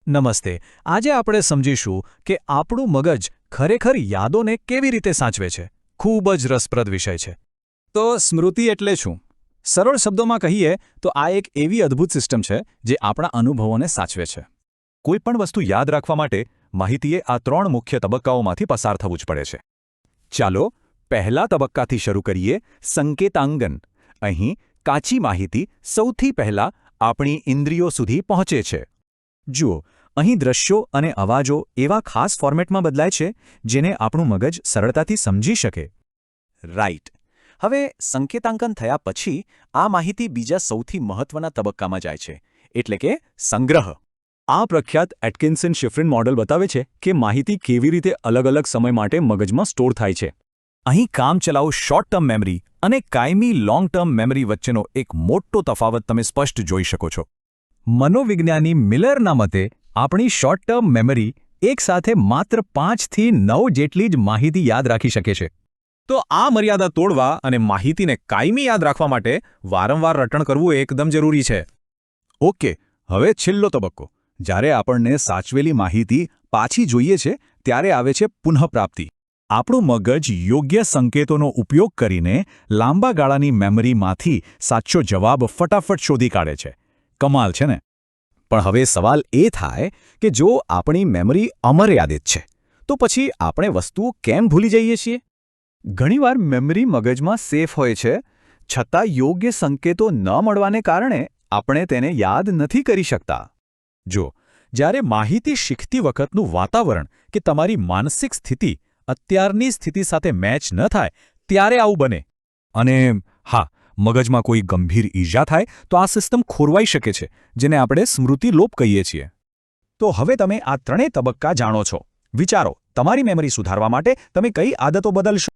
નમસ્તે. આજે આપણે સમજીશું કે આપણું મગજ ખરેખર યાદોને કેવી રીતે સાચવે છે. ખૂબ જ રસપ્રદ વિષય છે. તો સ્મૃતિ એટલે શું? સરળ શબ્દોમાં કહીએ તો આ એક એવી અદ્ભુત સિસ્ટમ છે જે આપણા અનુભવોને સાચવે છે. કોઈપણ વસ્તુ યાદ રાખવા માટે માહિતીએ આ 3 મુખ્ય તબક્કાઓમાંથી પસાર થવું જ પડે છે. ચાલો પહેલા તબક્કાથી શરૂ કરીએ, સંકેતાંગન. અહીં કાચી માહિતી સૌથી પહેલા આપણી ઇન્દ્રિયો સુધી પહોંચે છે. જુઓ, અહીં દ્રશ્યો અને અવાજો એવા ખાસ ફોર્મેટમાં બદલાય છે જેને આપણું મગજ સરળતાથી સમજી શકે. રાઈટ. હવે સંકેતાંકન થયા પછી આ માહિતી બીજા સૌથી મહત્વના તબક્કામાં જાય છે, એટલે કે સંગ્રહ. આ પ્રખ્યાત એટકિન્સન શિફ્રિન મોડેલ બતાવે છે કે માહિતી કેવી રીતે અલગ-અલગ સમય માટે મગજમાં સ્ટોર થાય છે. અહીં કામચલાઉ શોર્ટ ટર્મ મેમરી અને કાયમી લોંગ ટર્મ મેમરી વચ્ચેનો એક મોટો તફાવત તમે સ્પષ્ટ જોઈ શકો છો. મનોવિજ્ઞાની મિલરના મતે આપણી શોર્ટ ટર્મ મેમરી એકસાથે માત્ર 5 થી 9 જેટલી જ માહિતી યાદ રાખી શકે છે. તો આ મર્યાદા તોડવા અને માહિતીને કાયમી યાદ રાખવા માટે વારંવાર રટણ કરવું એકદમ જરૂરી છે. ઓકે, હવે છેલ્લો તબક્કો. જ્યારે આપણને સાચવેલી માહિતી પાછી જોઈએ છે ત્યારે આવે છે પુનઃપ્રાપ્તિ. આપણું મગજ યોગ્ય સંકેતોનો ઉપયોગ કરીને લાંબા ગાળાની મેમરીમાંથી સાચો જવાબ ફટાફટ શોધી કાઢે છે. કમાલ છે ને? પણ હવે સવાલ એ થાય કે જો આપણી મેમરી અમર્યાદિત છે તો પછી આપણે વસ્તુઓ કેમ ભૂલી જઈએ છીએ? ઘણીવાર મેમરી મગજમાં સેફ હોય છે, છતાં યોગ્ય સંકેતો ન મળવાને કારણે આપણે તેને યાદ નથી કરી શકતા. જો જ્યારે માહિતી શીખતી વખતનું વાતાવરણ કે તમારી માનસિક સ્થિતિ અત્યારની સ્થિતિ સાથે મેચ ન થાય ત્યારે આવું બને. અને હા, મગજમાં કોઈ ગંભીર ઈજા થાય તો આ સિસ્ટમ ખોરવાઈ શકે છે, જેને આપણે સ્મૃતિલોપ કહીએ છીએ. તો હવે તમે આ 3 તબક્કા જાણો છો. વિચારો, તમારી મેમરી સુધારવા માટે તમે કઈ આદતો બદલશો?